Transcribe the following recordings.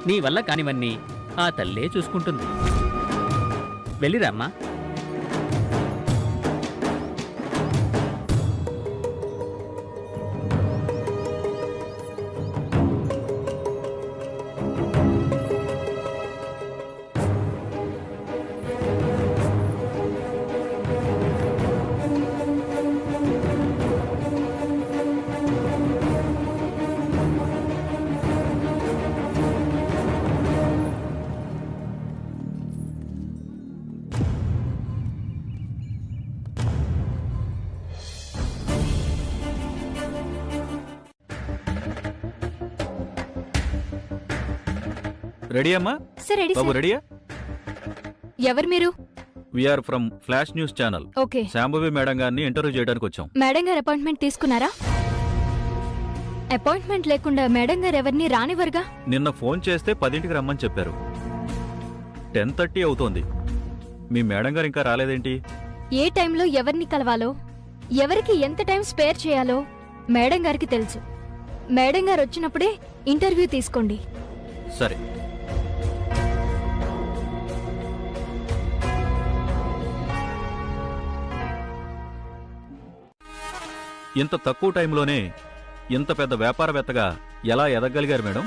నీ వల్ల కానివన్నీ ఆ తల్లే చూసుకుంటుంది. వెళ్ళిరామ్మా. రెడీ అమ్మా? సార్ రెడీ బాబు సార్. రెడీయా? ఎవరు మీరు? We're from flash news channel. Okay. Shambhavi madam గారిని ఇంటర్వ్యూ చేయడానికి వచ్చాం. మేడం గారు అపాయింట్మెంట్ తీసుకున్నారా? అపాయింట్మెంట్ లేకుండా మేడం గారు ఎవరిని రానివ్వరుగా. నిన్న ఫోన్ చేస్తే 10ంటికి రమ్మని చెప్పారు. 10:30 అవుతోంది. మీ మేడం గారు ఇంకా రాలేదేంటి? ఏ టైంలో ఎవరిని కలవాలో, ఎవరికి ఎంత టైం స్పేర్ చేయాలో మేడం గారికి తెలుసు. మేడం గారు వచ్చినప్పుడే ఇంటర్వ్యూ తీసుకోండి. సరే. ఇంత తక్కువ టైంలోనే ఇంత పెద్ద వ్యాపారవేత్తగా ఎలా ఎదగలిగారు మేడం?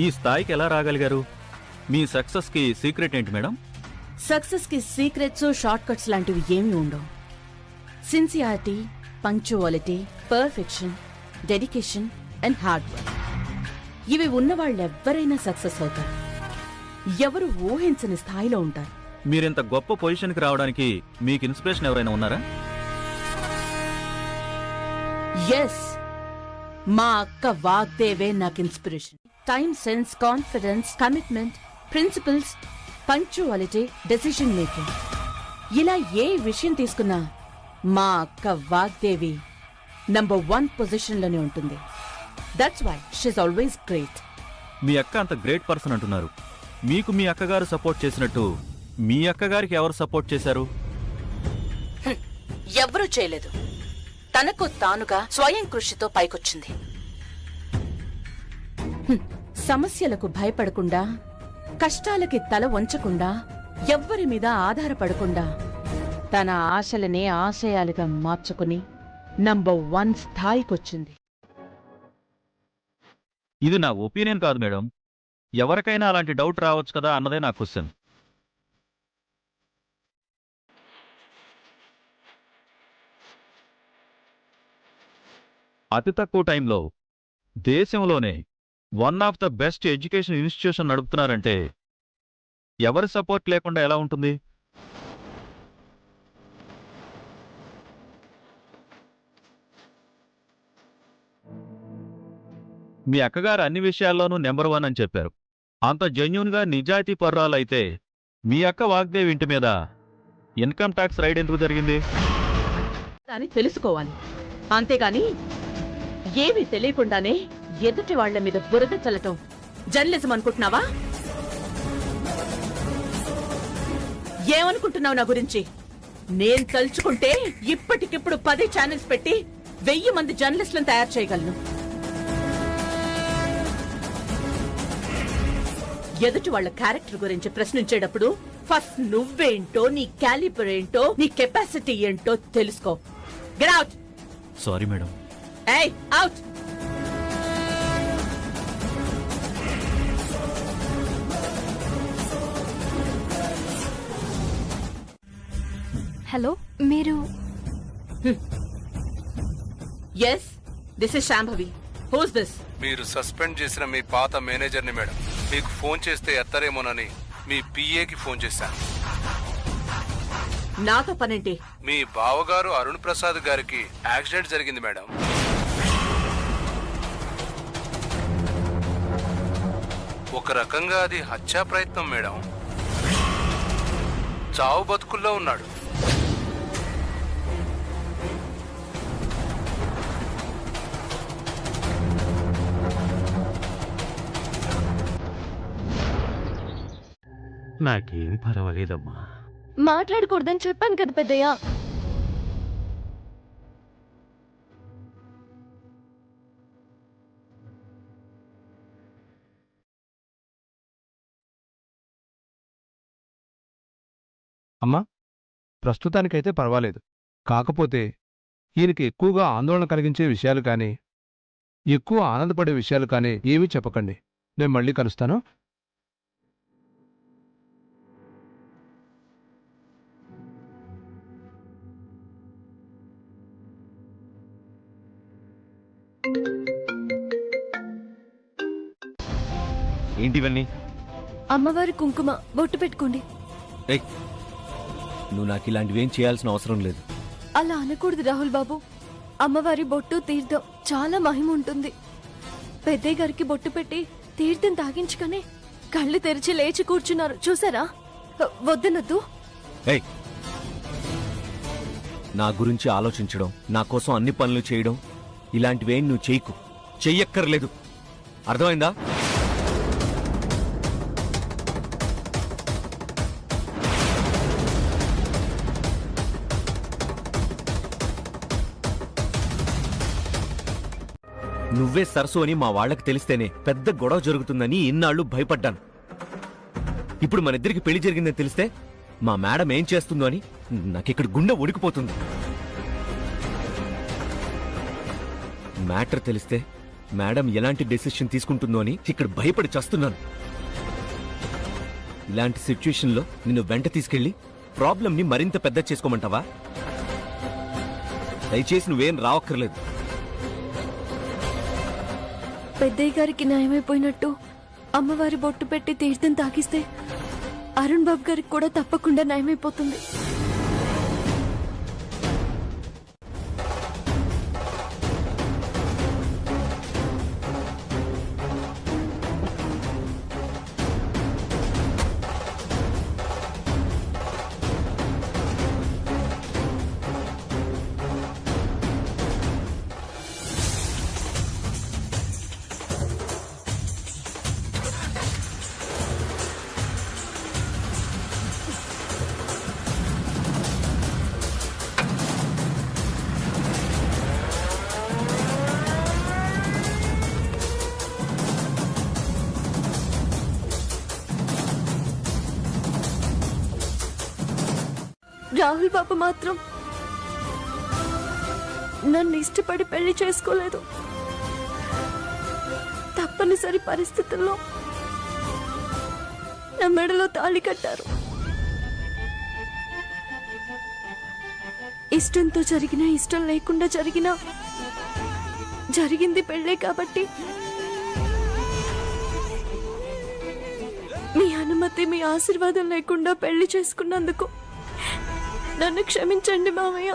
ఈ స్థాయికి ఎలా రాగలిగారు? మీ సక్సెస్ కి సీక్రెట్ ఏంటి మేడం? సక్సెస్ కి సీక్రెట్స్, షార్ట్ కట్స్ లాంటివి ఏమీ ఉండవు. Sincerity, punctuality, perfection, dedication and hard work, ఇవి ఉన్నవాళ్ళెవ్వరైనా సక్సెస్ అవుతారు. ఎవరు ఊహించని స్థాయిలో ఉంటారు. మీరింత గొప్ప పొజిషన్కి రావడానికి మీకు ఇన్స్పిరేషన్ ఎవరైనా ఉన్నారా? ఎస్, మా అక్క వాగ్దేవే నాకు inspiration. Time sense, confidence, commitment, principles, punctuality, decision making, ఇలా ఏ విషయం తీసుకున్నా మా అక్క వాగ్దేవి నంబర్ 1 పొజిషన్లోనే ఉంటుంది. That's why she's always great. మీ అక్క అంత గ్రేట్ పర్సన్ అంటున్నారు. మీకు మీ అక్కగారు సపోర్ట్ చేసినట్టు మీ అక్కగారికి ఎవరు సపోర్ట్ చేశారు? ఎవరూ చేయలేదు. తనకు తానుగా స్వయం కృషితో పైకొచ్చింది. సమస్యలకు భయపడకుండా, కష్టాలకి తల వంచకుండా, ఎవ్వరి మీద ఆధారపడకుండా తన ఆశలనే ఆశయాలుగా మార్చుకుని నంబర్ 1 స్థాయికొచ్చింది. ఇది నా ఒపీనియన్ కాదు మేడం. ఎవరికైనా అలాంటి డౌట్ రావచ్చు కదా అన్నదే నా క్వశ్చన్. అతి తక్కువ టైంలో దేశంలోనే one of the best education institution నడుపుతున్నారంటే ఎవరి సపోర్ట్ లేకుండా ఎలా ఉంటుంది? మీ అక్కగారు అన్ని విషయాల్లోనూ నెంబర్ 1 అని చెప్పారు. అంత జెన్యూన్గా నిజాయితీ పర్రాలైతే మీ అక్క వాగ్దేవి ఇంటి మీద ఇన్కమ్ ట్యాక్స్ రైడ్ ఎందుకు జరిగింది అని తెలుసుకోవాలి. అంతేగాని ఏమీ తెలియకుండానే ఎదుటి వాళ్ల మీద బురద చల్లటం జర్నలిజం అనుకుంటున్నావా? ఏమనుకుంటున్నావు నా గురించి? నేను తలుచుకుంటే ఇప్పటికిప్పుడు 10 ఛానల్స్ పెట్టి 1000 మంది జర్నలిస్టులను తయారు చేయగలను. ఎదుటి వాళ్ల క్యారెక్టర్ గురించి ప్రశ్నించేటప్పుడు ఫస్ట్ నువ్వేంటో, నీ క్యాలిబర్ ఏంటో, నీ కెపాసిటీ ఏంటో తెలుసుకో. Get out. Sorry madam. ఏయ్, అవుట్. హలో, మీరు? Yes, this is Shambhavi. Who's this? మీరు సస్పెండ్ చేసిన మీ పాత మేనేజర్ని మేడం. మీకు ఫోన్ చేస్తే ఎత్తరేమోనని మీ పిఏకి ఫోన్ చేశాను. నాతో పనేంటి? మీ బావగారు అరుణ్ ప్రసాద్ గారికి యాక్సిడెంట్ జరిగింది మేడం. ఒక రకంగా అది హత్యా ప్రయత్నం మేడం. చావు బతుకుల్లో ఉన్నాడు. నాకేం పర్వాలేదమ్మా. మాట్లాడకూడదని చెప్పాను కదా పెద్దయ్య. అమ్మా, ప్రస్తుతానికైతే పర్వాలేదు. కాకపోతే ఈయనకి ఎక్కువగా ఆందోళన కలిగించే విషయాలు కానీ ఎక్కువ ఆనందపడే విషయాలు కానీ ఏమీ చెప్పకండి. నేను మళ్ళీ కలుస్తాను. ఏంటివన్నీ? అమ్మవారి కుంకుమ బొట్టు పెట్టుకోండి. నువ్వు నాకు ఇలాంటివేం చేయాల్సిన అవసరం లేదు. అలా అనకూడదు రాహుల్ బాబు. అమ్మవారి బొట్టు తీర్థం చాలా మహిమ ఉంటుంది. పెద్దయ్య గారికి బొట్టు పెట్టి తీర్థం తాగించుకనే కళ్ళు తెరిచి లేచి కూర్చున్నారు, చూసారా? వద్దనొద్దు. ఏయ్, నా గురించి ఆలోచించడం, నా కోసం అన్ని పనులు చేయడం ఇలాంటివేం నువ్వు చేయకు. చెయ్యక్కర్లేదు, అర్థమైందా? నువ్వే సరసు అని మా వాళ్లకు తెలిస్తేనే పెద్ద గొడవ జరుగుతుందని ఇన్నాళ్ళు భయపడ్డాను. ఇప్పుడు మన ఇద్దరికి పెళ్లి జరిగిందని తెలిస్తే మా మేడం ఏం చేస్తుందో అని నాకిక్కడ గుండె ఉడికిపోతుంది. మ్యాటర్ తెలిస్తే మేడం ఎలాంటి డెసిషన్ తీసుకుంటుందో అని ఇక్కడ భయపడి చస్తున్నాను. ఇలాంటి సిచ్యుయేషన్లో నిన్ను వెంట తీసుకెళ్లి ప్రాబ్లంని మరింత పెద్ద చేసుకోమంటావా? దయచేసి నువ్వేం రావక్కర్లేదు. పెద్దయ్య గారికి న్యాయమైపోయినట్టు అమ్మవారి బొట్టు పెట్టి తీర్థం తాగిస్తే అరుణ్ బాబు గారికి కూడా తప్పకుండా న్యాయమైపోతుంది. రాహుల్ బాబు మాత్రం నన్ను ఇష్టపడి పెళ్లి చేసుకోలేదు. తప్పనిసరి పరిస్థితుల్లో నా మెడలో తాళి కట్టారు. ఇష్టంతో జరిగినా ఇష్టం లేకుండా జరిగినా జరిగింది పెళ్ళే కాబట్టి మీ అనుమతి, మీ ఆశీర్వాదం లేకుండా పెళ్లి చేసుకున్నందుకు నన్ను క్షమించండి మామయ్య.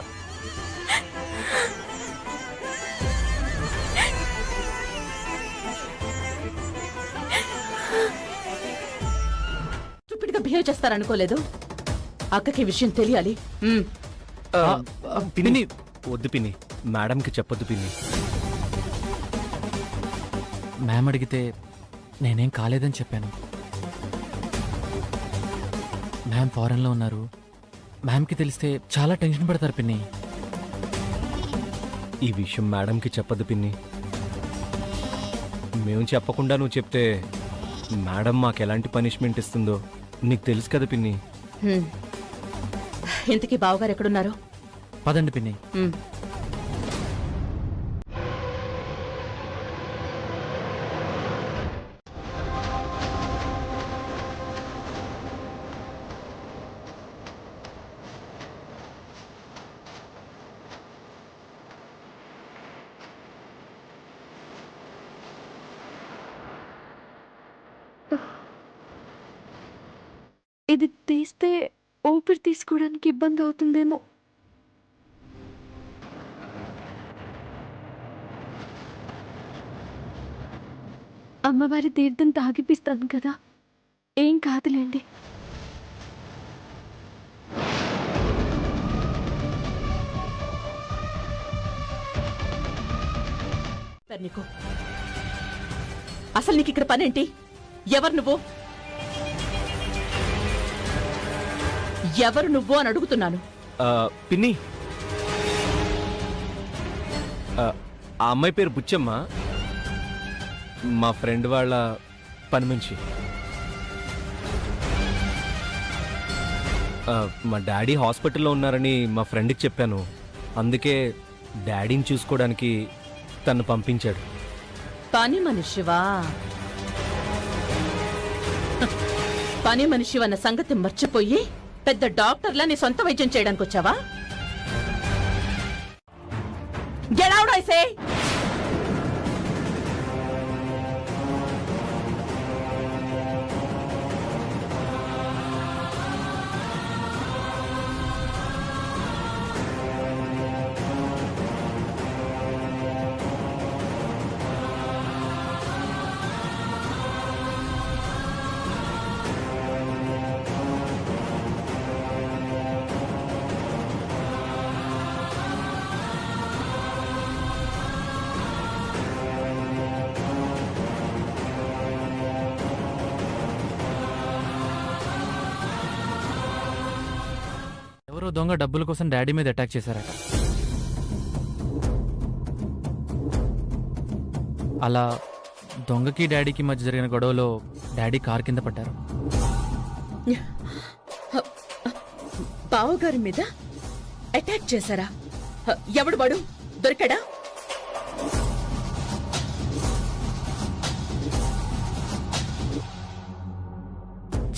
స్టూపిడ్గా బిహేవ్ చేస్తారనుకోలేదు. అక్కకి విషయం తెలియాలి. పిన్ని, వద్దు పిన్ని, మేడంకి చెప్పొద్దు పిన్ని. మ్యామ్ అడిగితే నేనేం కాలేదని చెప్పాను. మ్యామ్ ఫారెన్లో ఉన్నారు. మ్యామ్కి తెలిస్తే చాలా టెన్షన్ పడతారు పిన్ని. ఈ విషయం మేడంకి చెప్పొద్దు పిన్ని. మేము చెప్పకుండా నువ్వు చెప్తే మేడం మాకు ఎలాంటి పనిష్మెంట్ ఇస్తుందో నీకు తెలుసు కదా పిన్ని. ఇంతకీ బావగారు ఎక్కడున్నారు? పదండి పిన్ని. ఇది తీస్తే ఊపిరి తీసుకోవడానికి ఇబ్బంది అవుతుందేమో. అమ్మవారి తీర్థం తాగిపిస్తాను కదా, ఏం కాదులేండి. నీకు అసలు నీకు ఇక్కడ పనేంటి? ఎవరు నువ్వు? ఎవరు నువ్వు అని అడుగుతున్నాను. పిన్ని, ఆ అమ్మాయి పేరు బుచ్చమ్మ, మా ఫ్రెండ్ వాళ్ళ పని మనిషి. మా డాడీ హాస్పిటల్లో ఉన్నారని మా ఫ్రెండ్కి చెప్పాను. అందుకే డాడీని చూసుకోవడానికి తను పంపించాడు. పని మనిషివా? పని మనిషివన్న సంగతి మర్చిపోయి పెద్ద డాక్టర్లా నీ సొంత వైద్యం చేయడానికి వచ్చావా? Get out, I say! ఎవరో దొంగ డబ్బుల కోసం డాడీ మీద అటాక్ చేశారట. అలా దొంగకి డాడీకి మధ్య జరిగిన గొడవలో డాడీ కార్ కింద పడ్డారు. బావగారి మీద అటాక్ చేశారా? ఎవడు వాడు? దొరికాడా?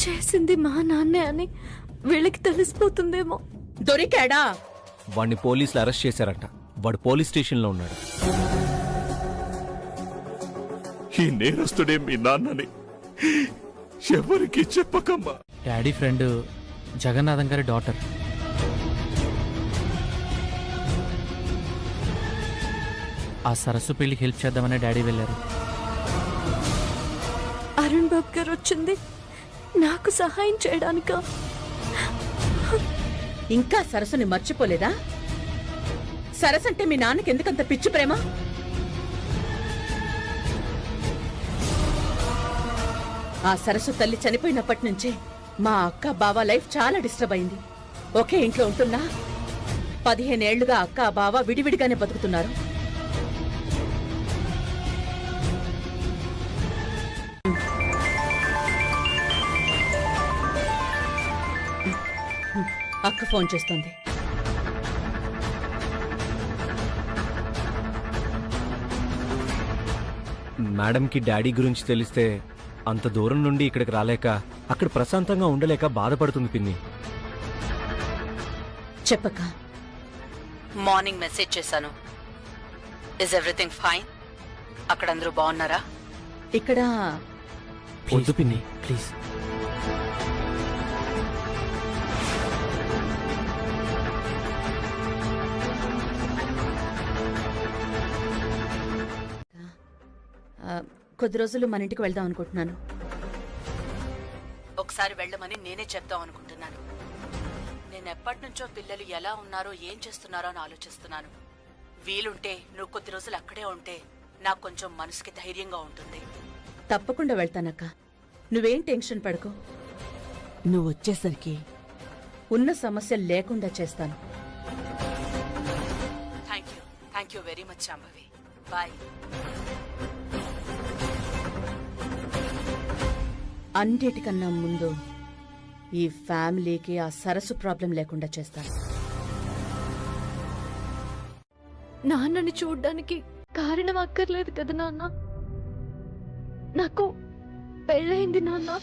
చేసింది మా నాన్నే అని వీళ్ళకి తెలిసిపోతుందేమో. దొరికాడా? వాడిని పోలీసులు అరెస్ట్ చేశారట. వాడు పోలీస్ స్టేషన్లో ఉన్నాడు. ఈ నేరస్తుడే మీ నాన్నని ఎవరికి చెప్పకమ్మా. డాడీ ఫ్రెండ్ జగన్నాథం గారి డాటర్. ఆ సరస్సు పెళ్లికి హెల్ప్ చేద్దామని డాడీ వెళ్ళారు. అరుణ్ బాబు గారు వచ్చింది నాకు సహాయం చేయడానికా? ఇంకా సరస్సుని మర్చిపోలేదా? సరస్సు అంటే మీ నాన్నకి ఎందుకంత పిచ్చి ప్రేమ? ఆ సరస్సు తల్లి చనిపోయినప్పటి నుంచే మా అక్క బావ లైఫ్ చాలా డిస్టర్బ్ అయింది. ఒకే ఇంట్లో ఉంటున్నా 15 ఏళ్లుగా అక్క బావ విడివిడిగానే బతుకుతున్నారు. అక్క ఫోన్ చేస్తోంది. మేడంకి డాడీ గురించి తెలిస్తే అంత దూరం నుండి ఇక్కడికి రాలేక, అక్కడ ప్రశాంతంగా ఉండలేక బాధపడుతుంది పిన్ని. చెప్పక మార్నింగ్ మెసేజ్ చేశాను. Is everything fine? అక్కడ అందరూ బాగున్నారా? ఇక్కడ వద్దు పిన్ని, ప్లీజ్. కొద్ది రోజులు మన ఇంటికి వెళ్దాం అనుకుంటున్నాను. ఒకసారి వెళ్ళమని నేనే చెప్దాం అనుకుంటున్నాను. నేను ఎప్పటి నుంచో పిల్లలు ఎలా ఉన్నారో ఏం చేస్తున్నారో అని ఆలోచిస్తున్నాను. వీలుంటే నువ్వు కొద్ది రోజులు అక్కడే ఉంటే నాకు కొంచెం మనసుకి ధైర్యంగా ఉంటుంది. తప్పకుండా వెళ్తానక్క, నువ్వేం టెన్షన్ పడకు. నువ్వు వచ్చేసరికి ఉన్న సమస్య లేకుండా చేస్తాను. Thank you very much Shambhavi. Bye. అన్నిటికన్నా ముందు ఈ ఫ్యామిలీకి ఆ సరస్సు ప్రాబ్లం లేకుండా చేస్తాను. నాన్నని చూడ్డానికి కారణం అక్కర్లేదు కదా నాన్న. నాకు పెళ్ళయింది నాన్న.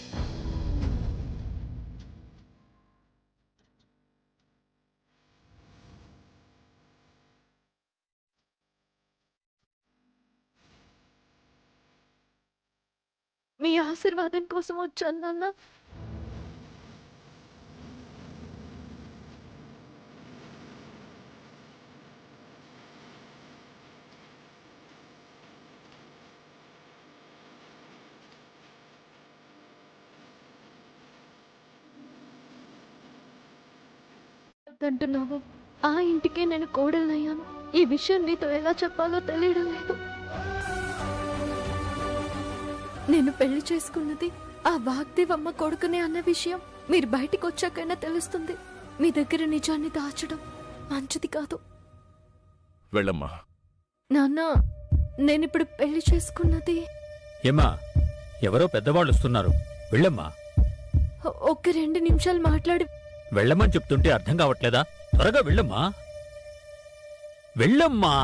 మీ ఆశీర్వాదం కోసం వచ్చాను నాన్న. అంటున్నావు, ఆ ఇంటికే నేను కోడలయ్యాను. ఈ విషయం నీతో ఎలా చెప్పాలో తెలియడం లేదు. నేను పెళ్లి చేసుకున్నది ఆ వాగ్దేవమ్మ కొడుకునే అన్న విషయం మీరు బయటికి వచ్చాకైనా తెలుస్తుంది. మీ దగ్గర నిజాన్ని దాచడం మంచిది కాదు. వెళ్ళమ్మా. నాన్న, నేనిప్పుడు పెళ్లి చేసుకున్నది. ఏమ్మా, ఎవరో పెద్దవాళ్ళు వస్తున్నారు, వెళ్ళమ్మా. ఒక్క 2 నిమిషాలు మాట్లాడి వెళ్ళమని చెప్తుంటే అర్థం కావట్లేదా? త్వరగా వెళ్ళమ్మా, వెళ్ళమ్మా.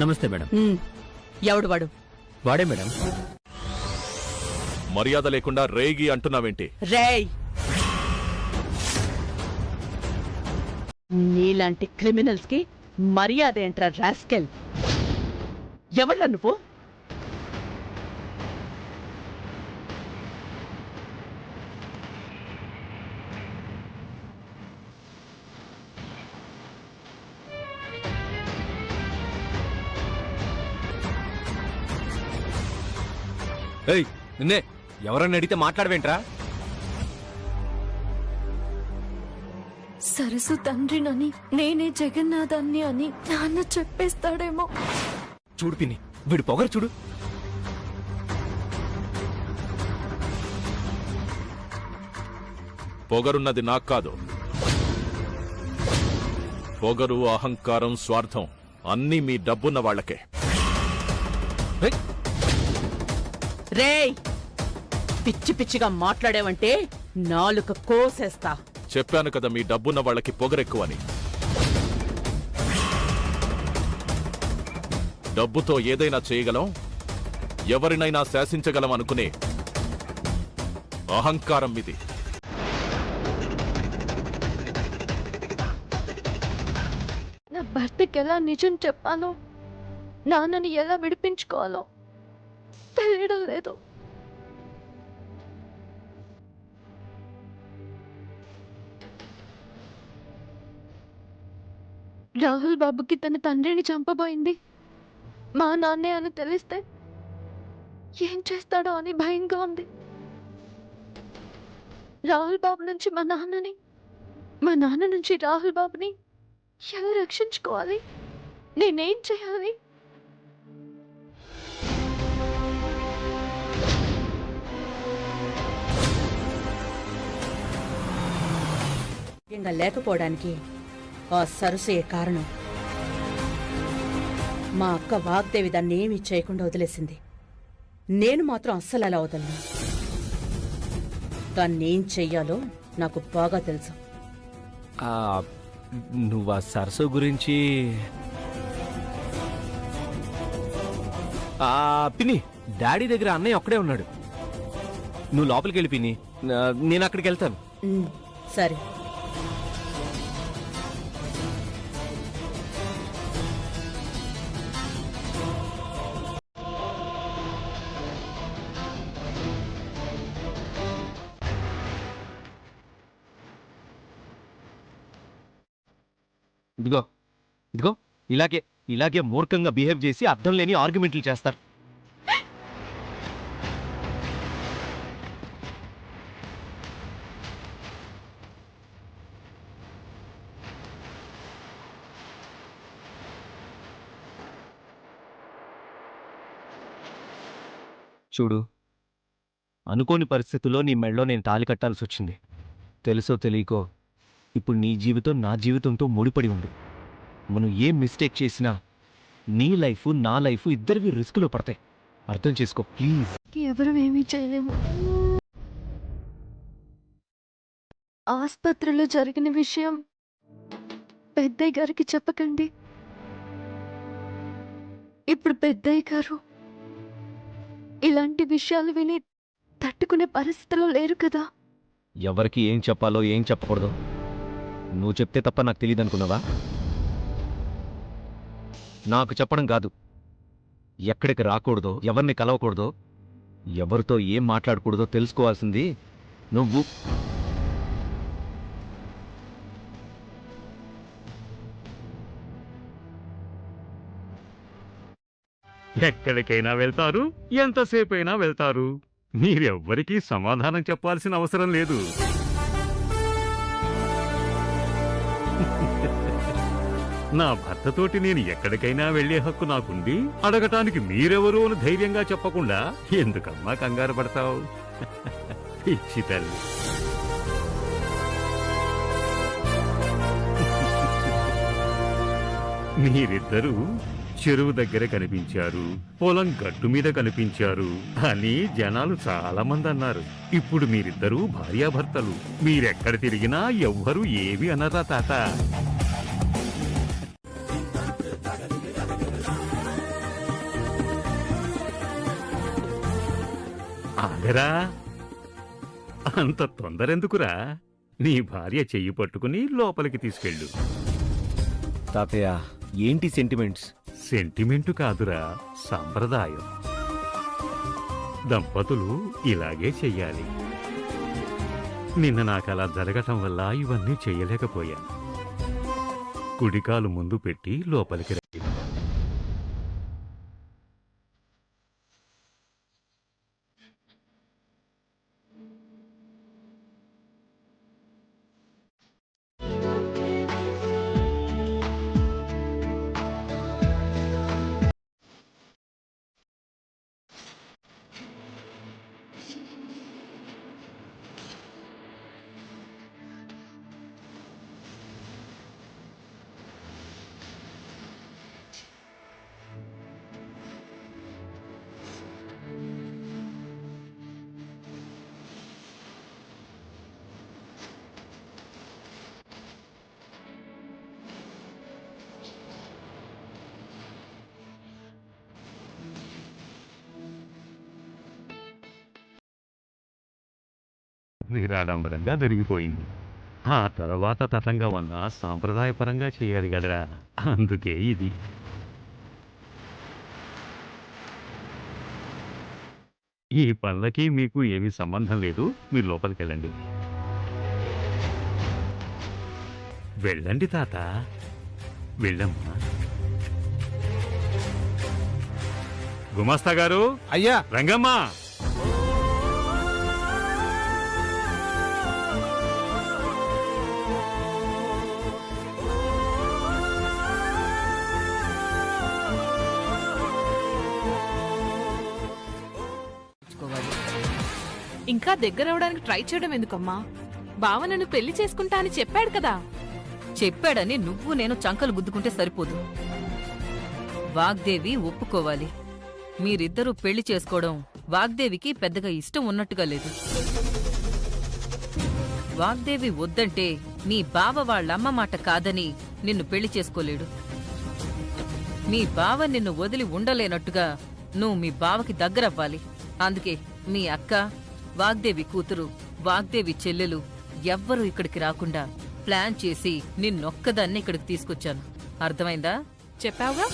నమస్తే మేడం. ఎవడు వాడు? వాడే మేడం. మర్యాద లేకుండా రేగి అంటున్నావేంటి? రేయ్, నీలాంటి క్రిమినల్స్ కి మర్యాద ఏంట్రా రాస్కెల్? ఎవళ్ళ నువ్వు? ఏయ్ నిన్నే ఎవరన్నా అడిగితే మాట్లాడవేంట్రా? సరసు తండ్రినని నేనే జగన్నాథాన్ని అని నాన్న చెప్పేస్తాడేమో. చూడు పిన్ని, వీడు పొగరు చూడు. పొగరున్నది నాకు కాదు. పొగరు, అహంకారం, స్వార్థం అన్నీ మీ డబ్బున్న వాళ్లకే. రేయ్, పిచ్చి పిచ్చిగా మాట్లాడేవంటే నాలుక కోసేస్తా. చెప్పాను కదా మీ డబ్బున్న వాళ్ళకి పొగరెక్కువని. డబ్బుతో ఏదైనా చేయగలం, ఎవరినైనా శాసించగలం అనుకునే అహంకారం ఇది. నా భర్తకి ఎలా నిజం చెప్పాలో, నాన్నని ఎలా విడిపించుకోవాలో తెలియడం లేదు. రాహుల్ బాబుకి తన తండ్రిని చంపబోయింది మా నాన్నే అని తెలిస్తే ఏం చేస్తాడో అని భయంగా ఉంది. రాహుల్ బాబు నుంచి మా నాన్నని, మా నాన్న నుంచి రాహుల్ బాబుని ఎలా రక్షించుకోవాలి? నేనేం చేయాలి? ఇంకా లేకపోవడానికి ఆ సరసే కారణం. మా అక్క వాగ్దేవి దాన్ని ఏమీ చేయకుండా వదిలేసింది. నేను మాత్రం అస్సలు అలా వదలను. దాన్నేం చెయ్యాలో నాకు బాగా తెలుసు. నువ్వు ఆ సరస్సు గురించి పిన్ని, డాడీ దగ్గర అన్నయ్య ఒక్కడే ఉన్నాడు. నువ్వు లోపలికి వెళ్ళి పిన్ని, నేను అక్కడికి వెళ్తాను. సరే. ఇదిగో ఇదిగో ఇలాగే మూర్ఖంగా బిహేవ్ చేసి అర్థం లేని ఆర్గ్యుమెంట్లు చేస్తారు. చూడు, అనుకోని పరిస్థితుల్లో నీ మెడలో నేను తాళి కట్టాల్సి వచ్చింది. తెలుసో తెలియకో ఇప్పుడు నీ జీవితం నా జీవితంతో ముడిపడి ఉంది. మనం ఏం మిస్టేక్ చేసినా నీ లైఫ్ నా లైఫ్ ఇద్దరివి రిస్క్లో పడతాయి. అర్థం చేసుకో ప్లీజ్. ఎవరు ఏమీ చేయలేము. ఆసుపత్రిలో జరిగిన విషయం పెద్దయ్య గారికి చెప్పకండి. ఇప్పుడు పెద్దయ్య గారు ఇలాంటి విషయాలు విని తట్టుకునే పరిస్థితిలో లేరు కదా. ఎవరికి ఏం చెప్పాలో ఏం చెప్పకూడదో నువ్వు చెప్తే తప్ప నాకు తెలియదు అనుకున్నావా? నాకు చెప్పడం కాదు, ఎక్కడికి రాకూడదో, ఎవరిని కలవకూడదో, ఎవరితో ఏం మాట్లాడకూడదో తెలుసుకోవాల్సింది నువ్వు. ఎక్కడికైనా వెళ్తారు, ఎంతసేపైనా వెళ్తారు. మీరెవ్వరికీ సమాధానం చెప్పాల్సిన అవసరం లేదు. నా భర్తతోటి నేను ఎక్కడికైనా వెళ్లే హక్కు నాకుంది. అడగటానికి మీరెవరు అని ధైర్యంగా చెప్పకుండా ఎందుకమ్మా కంగారు పడతావు? పిచ్చి తల్లి. మీరిద్దరూ చెరువు దగ్గర కనిపించారు, పొలం గట్టు మీద కనిపించారు అని జనాలు చాలా మంది అన్నారు. ఇప్పుడు మీరిద్దరూ భార్యాభర్తలు. మీరెక్కడ తిరిగినా ఎవ్వరూ ఏమీ అనరా తాత. ఆగరా, అంత తొందరెందుకురా? నీ భార్య చెయ్యి పట్టుకుని లోపలికి తీసుకెళ్ళు. తాతయ్య, ఏంటి సెంటిమెంట్స్? సెంటిమెంటు కాదురా, సంప్రదాయం. దంపతులు ఇలాగే చెయ్యాలి. నిన్న నాకలా జరగటం వల్ల ఇవన్నీ చెయ్యలేకపోయాను. కుడికాలు ముందు పెట్టి లోపలికి రండి. నిరాడంబరంగా జరిగిపోయింది. ఆ తర్వాత తతంగా ఉన్న సాంప్రదాయపరంగా చేయాలి కదరా, అందుకే ఇది. ఈ పనులకి మీకు ఏమీ సంబంధం లేదు. మీరు లోపలికి వెళ్ళండి. వెళ్ళండి తాత, వెళ్ళమ్మా. గుమాస్తా గారు, అయ్యా. రంగమ్మా, ఇంకా దగ్గరవడానికి ట్రై చేయడం ఎందుకమ్మా? బావ నన్ను పెళ్లి చేసుకుంటా అని చెప్పాడు కదా. చెప్పాడని నువ్వు నేను చంకలు గుద్దుకుంటే సరిపోదు. వాగ్దేవి ఒప్పుకోవాలి. మీరిద్దరూ పెళ్లి చేసుకోవడం వాగ్దేవికి పెద్దగా ఇష్టం ఉన్నట్టుగా లేదు. వాగ్దేవి వద్దంటే నీ బావ వాళ్ళమ్మ మాట కాదని నిన్ను పెళ్లి చేసుకోలేడు. మీ బావ నిన్ను వదిలి ఉండలేనట్టుగా నువ్వు మీ బావకి దగ్గరవ్వాలి. అందుకే మీ అక్క, వాగ్దేవి కూతురు, వాగ్దేవి చెల్లెలు ఎవ్వరూ ఇక్కడికి రాకుండా ప్లాన్ చేసి నిన్నొక్కదాన్ని ఇక్కడికి తీసుకొచ్చాను. అర్థమైందా? చెప్పావుగా,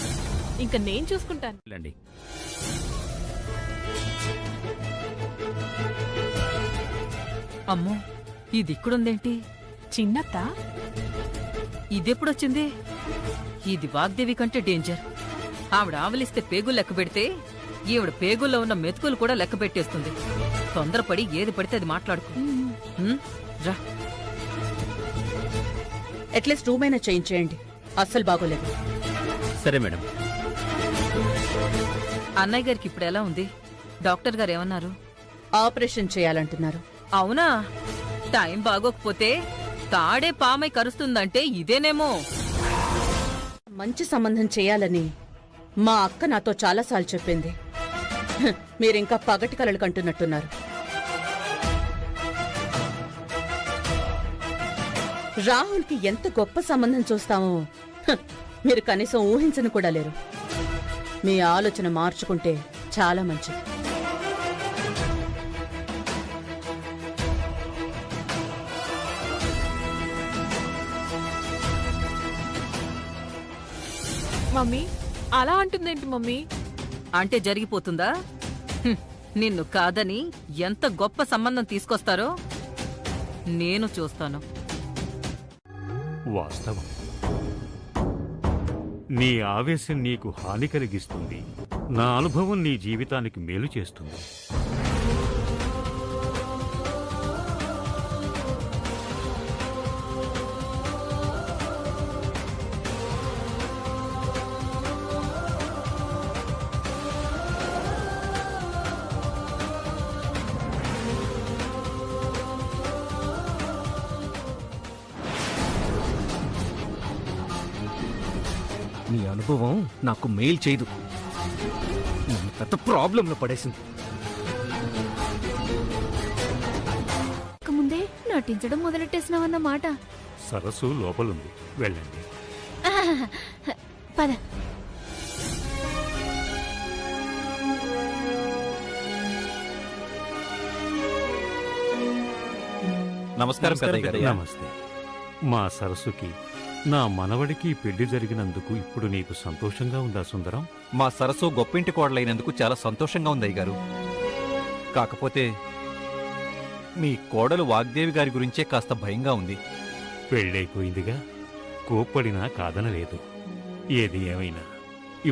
ఇంకా నేను చూసుకుంటాను. అమ్మో, ఇది ఇక్కడుందేంటి? చిన్నత్త, ఇదెప్పుడొచ్చింది? ఇది వాగ్దేవి కంటే డేంజర్. ఆవిడ ఆవలిస్తే పేగులు లెక్క పెడితే ఈవిడ పేగుల్లో ఉన్న మెతుకులు కూడా లెక్క పెట్టేస్తుంది. తొందరపడి ఏది పడితే అది మాట్లాడుకో. రా, అట్లీస్ట్ రూమ్ అయినా చేంజ్ చేయండి. అస్సలు బాగోలేదు. సరే మేడం. అన్నయ్య గారికి ఇప్పుడు ఎలా ఉంది? డాక్టర్ గారు ఏమన్నారు? ఆపరేషన్ చేయాలంటున్నారు. అవునా? టైం బాగోకపోతే తాడే పామై కరుస్తుందంటే ఇదేనేమో. మంచి సంబంధం చేయాలని మా అక్క నాతో చాలాసార్లు చెప్పింది. మీరింకా పగటి కలలు కంటున్నట్టున్నారు. రాహుల్కి ఎంత గొప్ప సంబంధం చూస్తామో మీరు కనీసం ఊహించను కూడా లేరు. మీ ఆలోచన మార్చుకుంటే చాలా మంచిది. మమ్మీ అలా అంటుందేంటి మమ్మీ? అంటే జరిగిపోతుందా? నిన్ను కాదని ఎంత గొప్ప సంబంధం తీసుకొస్తారో నేను చూస్తాను. వాస్తవం. నీ ఆవేశం నీకు హాని కలిగిస్తుంది. నా అనుభవం నీ జీవితానికి మేలు చేస్తుంది. నీ అనుభవం నాకు మెయిల్ చేయదు, నన్ను పెద్ద ప్రాబ్లంలో పడేసింది. ముందే నటించడం మొదలెట్టేసినావన్నమాట. సరస్సు లోపలుంది, వెళ్ళండి. పద. నమస్కారం పెద్దయ్య గారు. నమస్తే. మా సరస్సుకి నా మనవడికి పెళ్లి జరిగినందుకు ఇప్పుడు నీకు సంతోషంగా ఉందా సుందరం? మా సరస్సు గొప్పింటి కోడలైనందుకు చాలా సంతోషంగా ఉంది అయ్యగారు. కాకపోతే మీ కోడలు వాగ్దేవి గారి గురించే కాస్త భయంగా ఉంది. పెళ్ళైపోయిందిగా, కోప్పడినా కాదనలేదు. ఏది ఏమైనా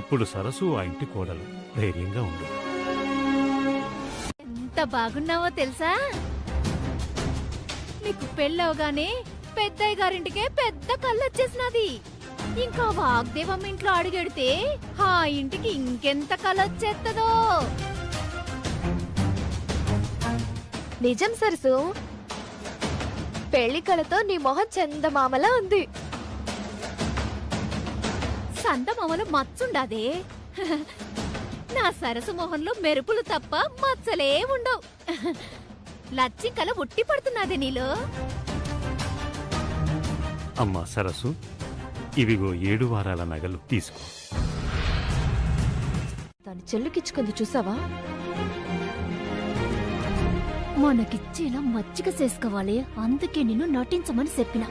ఇప్పుడు సరస్సు ఆ ఇంటి కోడలు, ధైర్యంగా ఉండు. ఎంత బాగున్నావో తెలుసా? నీకు పెళ్ళవగానే పెద్దయ్య గారింటికే పెద్ద కళ్ళొచ్చేసినది. ఇంకా వాగ్దేవమ్మ ఇంట్లో అడుగెడితే ఆ ఇంటికి ఇంకెంత కళ్ళొచ్చేస్తుందో. నిజం సరసు, పెళ్లి కళతో నీ మొహం చందమామలా ఉంది. సందమామలో మచ్చుండాదే. నా సరసు మొహంలో మెరుపులు తప్ప మచ్చలే ఉండవు. లచ్చికల ఉట్టి పడుతున్నదే నీలో. అమ్మా సరస్సు, ఇవిగో 7 వారాల నగలు తీసుకో. దాని చెల్లుకిచ్చుకుంది చూసావా? మనకిచ్చేలా మచ్చిక చేసుకోవాలి, అందుకే నిన్ను నటించమని చెప్పిన.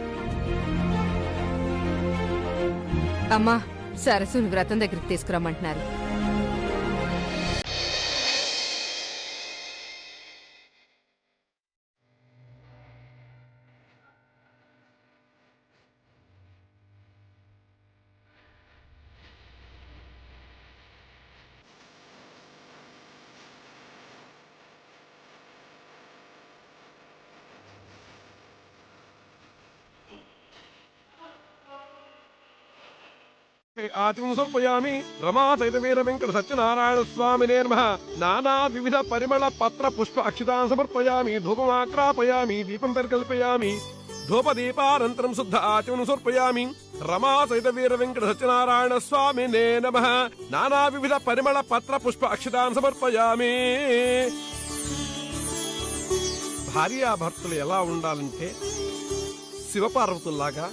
అమ్మా, సరస్సుని వ్రతం దగ్గరికి తీసుకురమ్మంటున్నారు. ఆచమసర్పయామి రమా సైత వీర వెంకట సత్యనారాయణ స్వామినే నమః. నానా వివిధ పరిమళ పత్ర పుష్ప అక్షతాన్ సమర్పయామి. ధూపమాక్రాపయామి, దీపం పరికల్పయామి. ధూపదీపానంతరం శుద్ధ ఆచమనం సమర్పయామి. రమా సైత వీర వెంకట సత్యనారాయణ స్వామినే నమః. నానా వివిధ పరిమళ పత్ర పుష్ప అక్షతాన్ సమర్పయామి. భార్యాభర్తలు ఎలా ఉండాలంటే శివపార్వతుల్లాగా,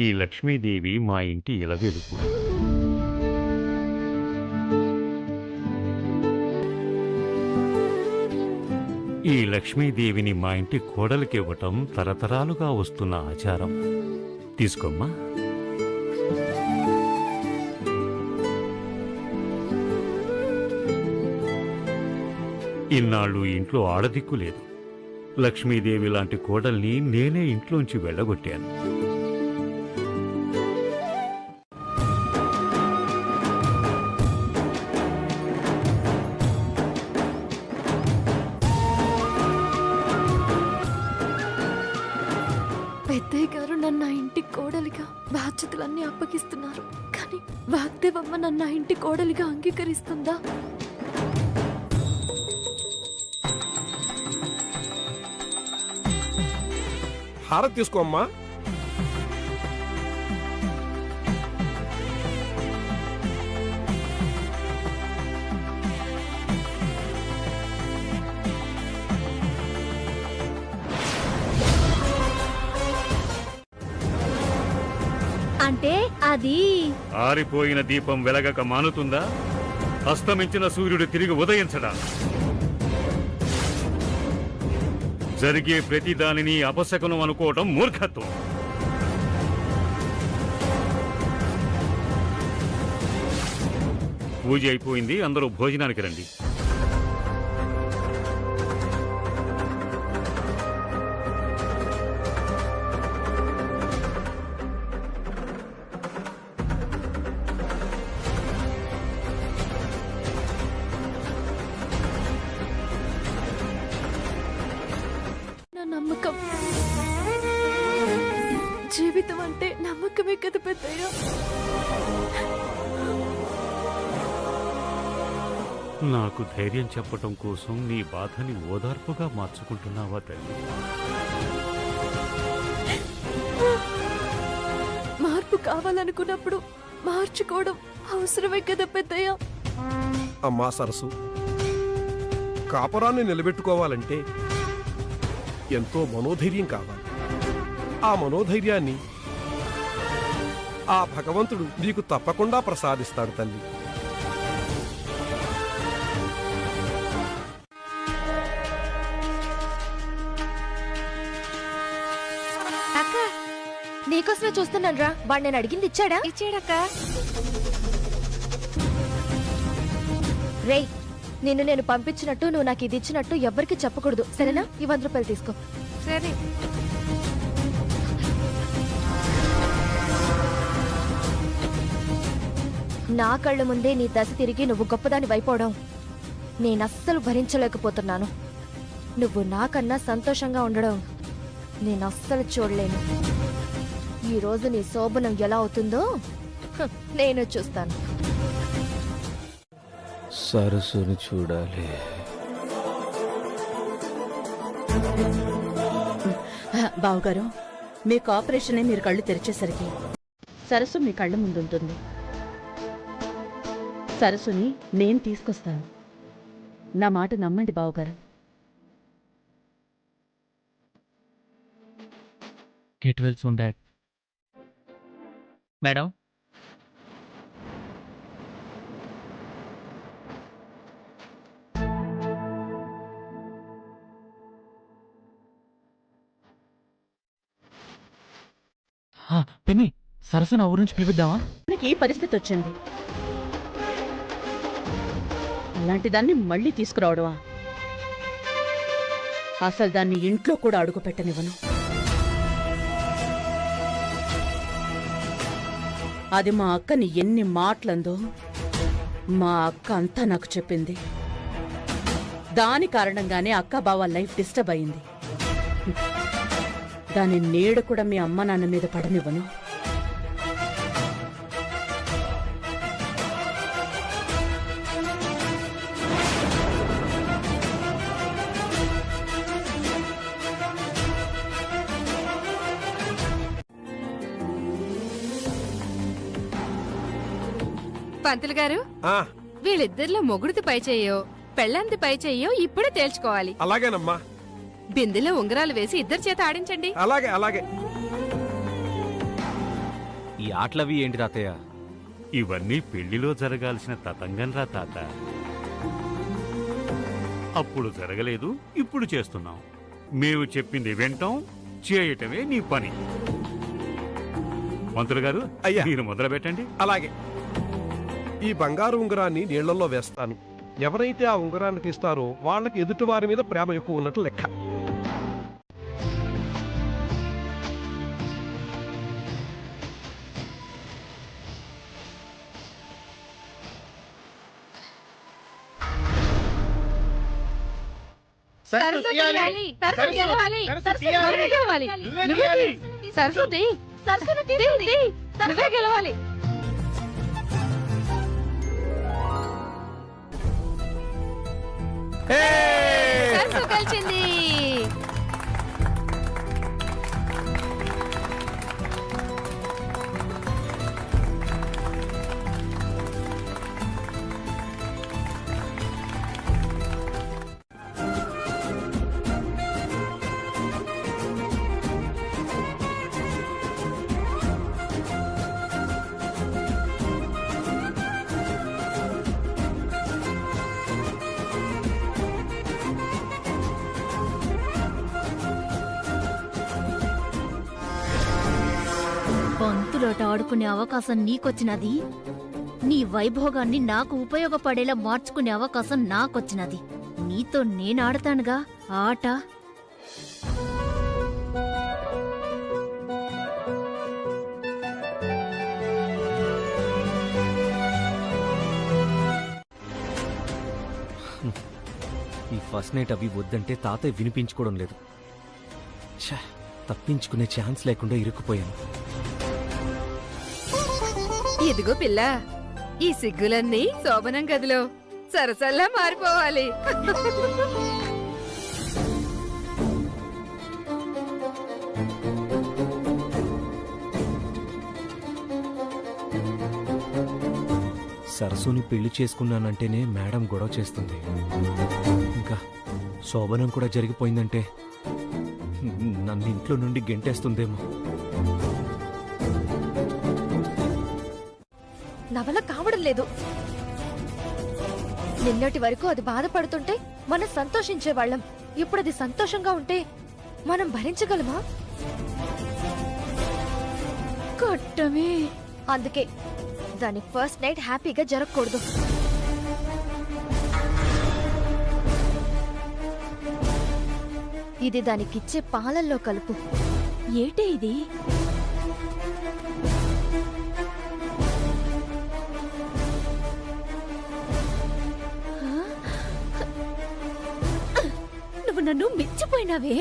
ఈ లక్ష్మీదేవి మా ఇంటి ఇలవెలుపు. ఈ లక్ష్మీదేవిని మా ఇంటి కోడలికివ్వటం తరతరాలుగా వస్తున్న ఆచారం. తీసుకోమ్మా. ఇన్నాళ్ళు ఇంట్లో ఆడదిక్కు లేదు. లక్ష్మీదేవి లాంటి కోడల్ని నేనే ఇంట్లోంచి వెళ్ళగొట్టాను. పెద్దయ్య గారు నన్ను ఇంటి కోడలిగా బాధ్యతలన్నీ అప్పగిస్తున్నారు, కానీ వాగ్దేవమ్మ నన్ను ఇంటి కోడలిగా అంగీకరిస్తుందా? హారతి తీసుకోమ్మా. అంటే అది ఆరిపోయిన దీపం వెలగక మానుతుందా? అస్తమించిన సూర్యుడు తిరిగి ఉదయించడా? జరిగే ప్రతి దానిని అపశకునం అనుకోవటం మూర్ఖత్వం. పూజ అయిపోయింది, అందరూ భోజనానికి రండి. నా నమ్మకం, జీవితం అంటే నమ్మకమే కదా పెద్దయ్య. నాకు ధైర్యం చెప్పటం కోసం నీ బాధని ఓదార్పుగా మార్చుకుంటున్నావా తల్లి? మార్పు కావాలనుకున్నప్పుడు మార్చుకోవడం అవసరమే కదా పెద్దయ్య. అమ్మా సరసు, కాపురాన్ని నిలబెట్టుకోవాలంటే ఎంతో మనోధైర్యం కావాలి. ఆ మనోధైర్యాన్ని ఆ భగవంతుడు నీకు తప్పకుండా ప్రసాదిస్తాడు తల్లి. అక్క, నీకోసమే చూస్తున్నాను రా. వాడు నేను అడిగింది ఇచ్చాడా? ఇచ్చాడక్క. రేయ్, నిన్ను నేను పంపించినట్టు నువ్వు నాకు ఇది ఇచ్చినట్టు ఎవ్వరికి చెప్పకూడదు, సరేనా? ఈ 100 రూపాయలు తీసుకో. సరే. నా కళ్ళ ముందే నీ దశ తిరిగి నువ్వు గొప్పదాని వైపోవడం నేనస్సలు భరించలేకపోతున్నాను. నువ్వు నాకన్నా సంతోషంగా ఉండడం నేనస్సలు చూడలేను. ఈ రోజు నీ శోభనం ఎలా అవుతుందో నేను చూస్తాను. సరస్సుని చూడాలి. బావుగారు, మీ కోఆపరేషనే మీరు కళ్ళు తెరిచేసరికి సరస్సు మీ కళ్ళ ముందుంటుంది. సరస్సుని నేను తీసుకొస్తాను. నా మాట నమ్మండి బావుగారు. Get well soon dad. Madam, పెన్ని, సరస్సు నా ఊరు నుంచి పిలిపిద్దామా? నాకు ఈ పరిస్థితి వచ్చింది, అలాంటి దాన్ని మళ్ళీ తీసుకురావడమా? అసలు దాన్ని ఇంట్లో కూడా అడుగు పెట్టనివ్వను. అది మా అక్కని ఎన్ని మాటలందో మా అక్క అంతా నాకు చెప్పింది. దాని కారణంగానే అక్క బావ లైఫ్ డిస్టర్బ్ అయింది. దాని నీడ కూడా మీ అమ్మ నాన్న మీద పడనివ్వను. పంతులు గారు, వీళ్ళిద్దరిలో మొగుడిది పై చెయ్యో పెళ్ళంది పై చెయ్యో ఇప్పుడే తేల్చుకోవాలి. అలాగేనమ్మా. బిందెలో ఉంగరాలు వేసి ఇద్దరి చేత ఆడించండి. అలాగే అలాగే. ఈ ఆటలవి ఏంటి తాతయ్య? ఇవన్నీ పెళ్లిలో జరగాల్సిన తతంగం రా తాత. అప్పుడు జరగలేదు, ఇప్పుడు చేస్తున్నాం. మేము చెప్పింది వింటాం, చేయటమే నీ పని. మంత్రులు గారు, అయ్యా, మీరు మొదలు పెట్టండి. అలాగే. ఈ బంగారు ఉంగరాన్ని నీళ్లలో వేస్తాను. ఎవరైతే ఆ ఉంగరాన్ని తీస్తారో వాళ్ళకి ఎదుటి వారి మీద ప్రేమ ఎక్కువ ఉన్నట్లు లెక్క. గెలవాలి. కలిసింది. ఆట ఆడుకునే అవకాశం నీకొచ్చినది, నీ వైభోగాన్ని నాకు ఉపయోగపడేలా మార్చుకునే అవకాశం నాకొచ్చినది. నీతో నేను ఆడతానుగా ఆట. ఈ ఫస్ట్ నైట్ అవి వద్దంటే తాతయ్య వినిపించుకోవడం లేదు. ఛ, తప్పించుకునే ఛాన్స్ లేకుండా ఇరుక్కుపోయాను. ఇదిగో పిల్ల, ఈ సిగ్గులన్నీ శోభనం గదిలో సరసల్లా మారిపోవాలి. సరస్సుని పెళ్లి చేసుకున్నానంటేనే మేడం గొడవ చేస్తుంది. ఇంకా శోభనం కూడా జరిగిపోయిందంటే నన్ను ఇంట్లో నుండి గెంటేస్తుందేమో. నవల కావడం లేదు. నిన్నటి వరకు అది బాధపడుతుంటే మనం సంతోషించేవాళ్ళం. ఇప్పుడు అది సంతోషంగా ఉంటే మనం భరించగలమా? కట్టమే. అందుకే దాని ఫస్ట్ నైట్ హ్యాపీగా జరగకూడదు. ఇది దానికిచ్చే పాలల్లో కలుపు. ఏటే ఇది? నువ్వు నన్ను మెచ్చిపోయినావే.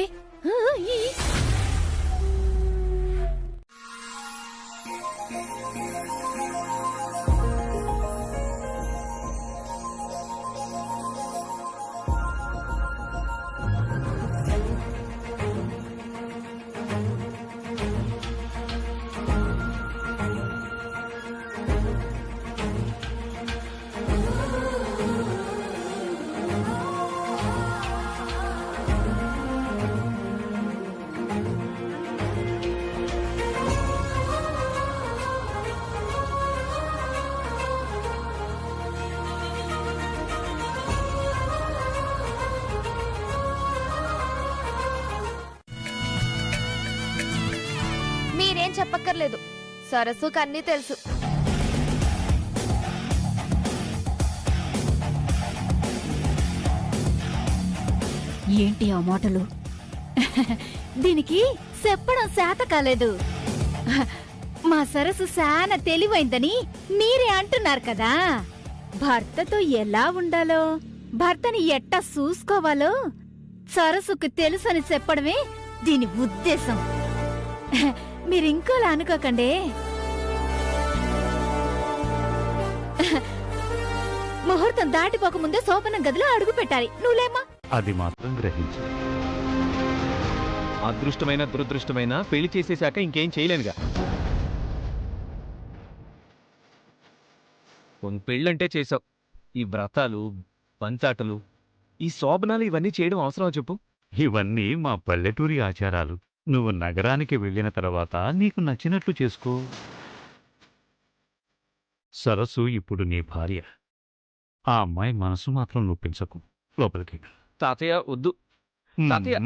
మీరేం చెప్పక్కర్లేదు, సరస్సుకు అన్నీ తెలుసు. ఏంటి ఆ మాటలు? దీనికి చెప్పడం శాత కాలేదు. మా సరస్సు చాలా తెలివైందని మీరే అంటున్నారు కదా. భర్తతో ఎలా ఉండాలో, భర్తని ఎట్టా చూసుకోవాలో సరస్సుకు తెలుసని చెప్పడమే దీని ఉద్దేశం. మీరింకోలా అనుకోకండి. ముహూర్తం దాటిపోకముందే శోభనం గదిలో అడుగు పెట్టాలి. నువ్వులేమ్మా? అది మాత్రం గ్రహించు. అదృష్టమైన దురదృష్టమైన పెళ్లి చేసేశాక ఇంకేం చేయలేనుగా. కొన్ని పెళ్ళంటే చేసావు. ఈ వ్రతాలు, పంచాటలు, ఈ శోభనాలు ఇవన్నీ చేయడం అవసరం చెప్పు? ఇవన్నీ మా పల్లెటూరి ఆచారాలు. నువ్వు నగరానికి వెళ్ళిన తర్వాత నీకు నచ్చినట్లు చేసుకో. సరస్సు ఇప్పుడు నీ భార్య. ఆ అమ్మాయి మనసు మాత్రం నొప్పించకు. లోపలికి. తాతయ్య వద్దు. తాతయ్య